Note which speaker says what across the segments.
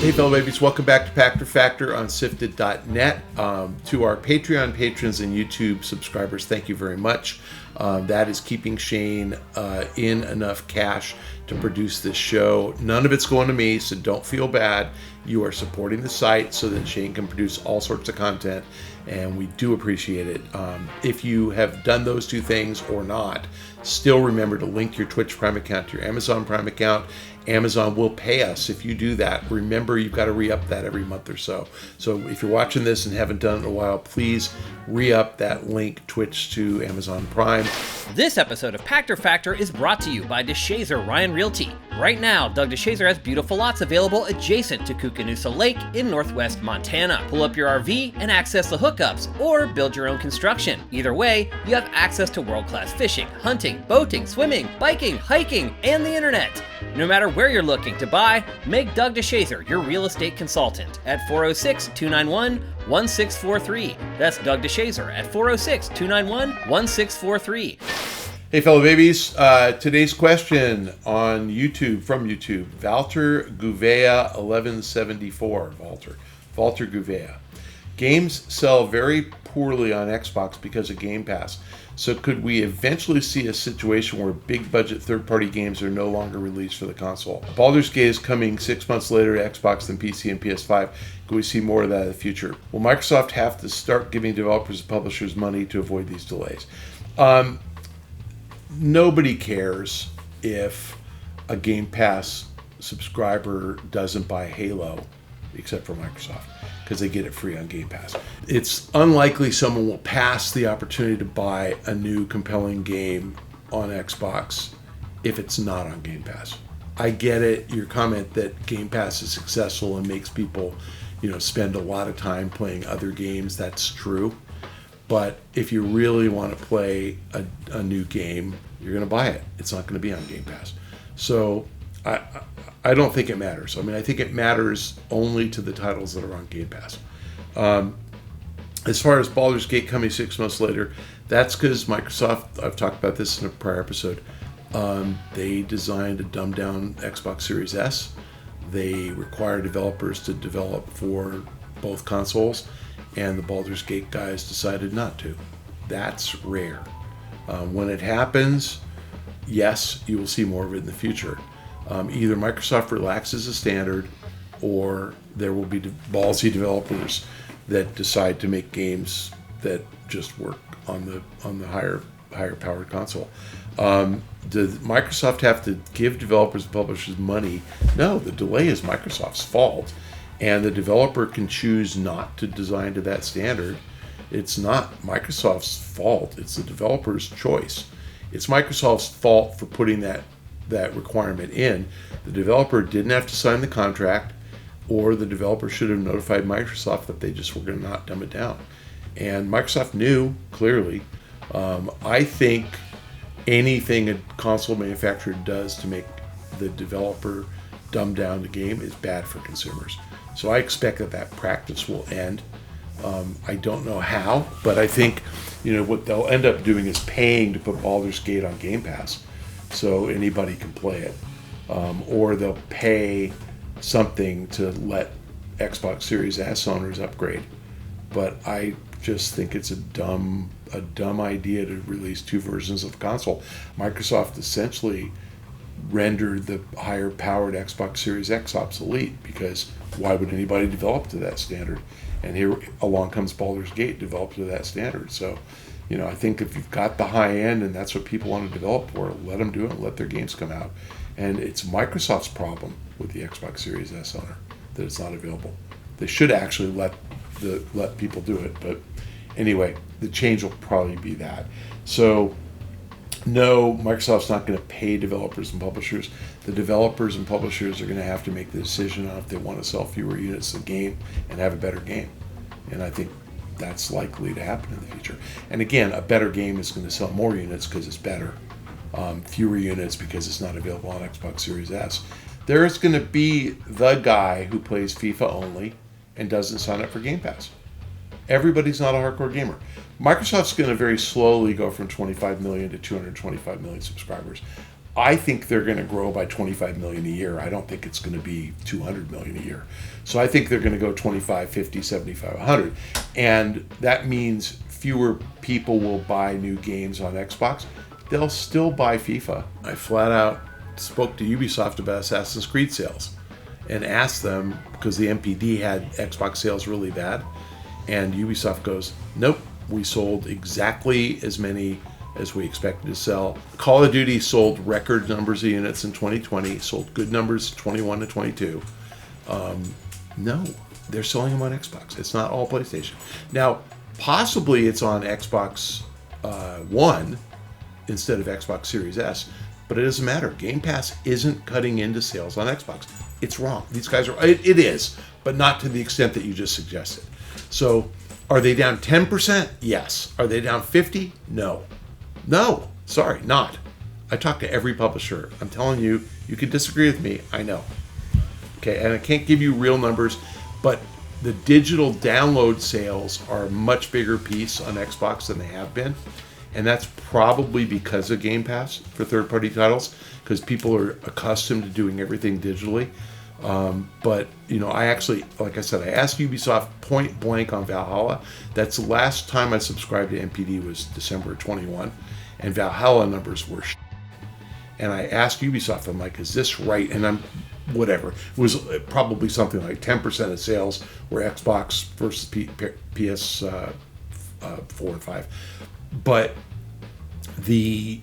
Speaker 1: Hey, fellow babies, welcome back to Pachter Factor on SIFTD.net. To our Patreon patrons and YouTube subscribers, thank you very much. That is keeping Shane in enough cash to produce this show. None of it's going to me, so don't feel bad. You are supporting the site so that Shane can produce all sorts of content, and we do appreciate it. If you have done those two things or not, still remember to link your Twitch Prime account to your Amazon Prime account. Amazon will pay us if you do that. Remember, you've got to re-up that every month or so. So if you're watching this and haven't done it in a while, please re-up that link, Twitch to Amazon Prime.
Speaker 2: This episode of Pachter Factor is brought to you by DeShazer Ryan Realty. Right now, Doug DeShazer has beautiful lots available adjacent to Koocanusa Lake in northwest Montana. Pull up your RV and access the hookups, or build your own construction. Either way, you have access to world-class fishing, hunting, boating, swimming, biking, hiking, and the internet. No matter where you're looking to buy, make Doug DeShazer your real estate consultant at 406-291-1643. That's Doug DeShazer at 406-291-1643.
Speaker 1: Hey, fellow babies. Today's question on YouTube, from YouTube, Valter Gouveia 1174. Valter Gouveia. Games sell very poorly on Xbox because of Game Pass. So could we eventually see a situation where big budget third-party games are no longer released for the console? Baldur's Gate is coming 6 months later to Xbox than PC and PS5. Could we see more of that in the future? Will Microsoft have to start giving developers and publishers money to avoid these delays? Nobody cares if a Game Pass subscriber doesn't buy Halo, except for Microsoft, because they get it free on Game Pass. It's unlikely someone will pass the opportunity to buy a new compelling game on Xbox if it's not on Game Pass. I get it, your comment that Game Pass is successful and makes people, spend a lot of time playing other games. That's true. But if you really want to play a new game, you're going to buy it. It's not going to be on Game Pass. So I don't think it matters. I think it matters only to the titles that are on Game Pass. As far as Baldur's Gate coming 6 months later, that's because Microsoft, I've talked about this in a prior episode, they designed a dumbed-down Xbox Series S. They require developers to develop for both consoles, and the Baldur's Gate guys decided not to. That's rare. When it happens, yes, you will see more of it in the future. Either Microsoft relaxes the standard, or there will be ballsy developers that decide to make games that just work on the higher powered console. Does Microsoft have to give developers and publishers money? No, the delay is Microsoft's fault, and the developer can choose not to design to that standard. It's not Microsoft's fault. It's the developer's choice. It's Microsoft's fault for putting that requirement in. The developer didn't have to sign the contract, or the developer should have notified Microsoft that they just were going to not dumb it down. And Microsoft knew, clearly. I think anything a console manufacturer does to make the developer dumb down the game is bad for consumers. So I expect that practice will end. I don't know how, but I think what they'll end up doing is paying to put Baldur's Gate on Game Pass so anybody can play it, or they'll pay something to let Xbox Series S owners upgrade. But I just think it's a dumb idea to release two versions of the console. Microsoft essentially rendered the higher powered Xbox Series X obsolete, because why would anybody develop to that standard? And here along comes Baldur's Gate, developed to that standard. So, I think if you've got the high end and that's what people want to develop for, let them do it, let their games come out. And it's Microsoft's problem with the Xbox Series S owner that it's not available. They should actually let people do it. But anyway, the change will probably be that. So, no, Microsoft's not going to pay developers and publishers. The developers and publishers are going to have to make the decision on if they want to sell fewer units of the game and have a better game. And I think that's likely to happen in the future. And again, a better game is going to sell more units because it's better. Fewer units because it's not available on Xbox Series S. There's going to be the guy who plays FIFA only and doesn't sign up for Game Pass. Everybody's not a hardcore gamer. Microsoft's going to very slowly go from 25 million to 225 million subscribers. I think they're going to grow by 25 million a year. I don't think it's going to be 200 million a year. So I think they're going to go 25, 50, 75, 100. And that means fewer people will buy new games on Xbox. They'll still buy FIFA. I flat out spoke to Ubisoft about Assassin's Creed sales and asked them, because the MPD had Xbox sales really bad, and Ubisoft goes, nope, we sold exactly as many as we expected to sell. Call of Duty sold record numbers of units in 2020, sold good numbers 21 to 22. No, they're selling them on Xbox. It's not all PlayStation. Now, possibly it's on Xbox One instead of Xbox Series S, but it doesn't matter. Game Pass isn't cutting into sales on Xbox. It's wrong. These guys are, it is, but not to the extent that you just suggested. So are they down 10%? Yes. Are they down 50? No. No, sorry, not. I talk to every publisher. I'm telling you, you can disagree with me. I know. Okay, and I can't give you real numbers, but the digital download sales are a much bigger piece on Xbox than they have been. And that's probably because of Game Pass for third-party titles, because people are accustomed to doing everything digitally. But, you know, I actually, like I said, I asked Ubisoft point blank on Valhalla. That's the last time I subscribed to MPD was December 21, and Valhalla numbers were and I asked Ubisoft, I'm like, is this right? And I'm, whatever. It was probably something like 10% of sales were Xbox versus PS4 and 5. But the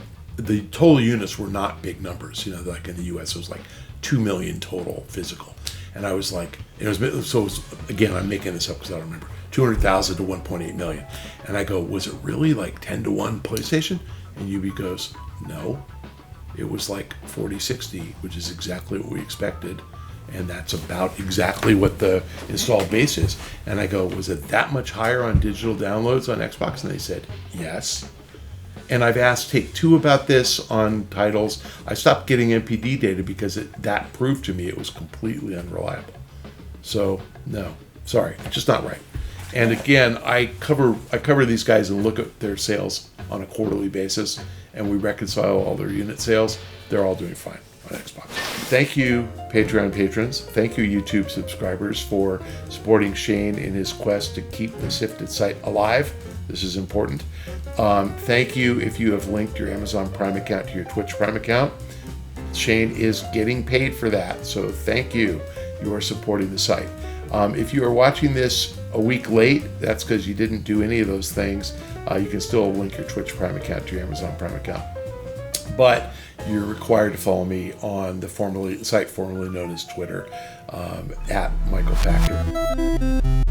Speaker 1: total units were not big numbers. You know, like in the US, it was like 2 million total physical. And I was like, again, I'm making this up because I don't remember, 200,000 to 1.8 million. And I go, was it really like 10 to 1 PlayStation? And Ubi goes, no, it was like 40-60, which is exactly what we expected. And that's about exactly what the installed base is. And I go, was it that much higher on digital downloads on Xbox? And they said, yes. And I've asked Take-Two about this on titles. I stopped getting MPD data because that proved to me it was completely unreliable. So, no, sorry, it's just not right. And again, I cover these guys and look at their sales on a quarterly basis, and we reconcile all their unit sales. They're all doing fine on Xbox. Thank you, Patreon patrons. Thank you, YouTube subscribers, for supporting Shane in his quest to keep the SIFTD site alive. This is important. Thank you if you have linked your Amazon Prime account to your Twitch Prime account. Shane is getting paid for that, so thank you. You are supporting the site. If you are watching this a week late, that's because you didn't do any of those things. You can still link your Twitch Prime account to your Amazon Prime account. But you're required to follow me on the site formerly known as Twitter, at Michael Pachter.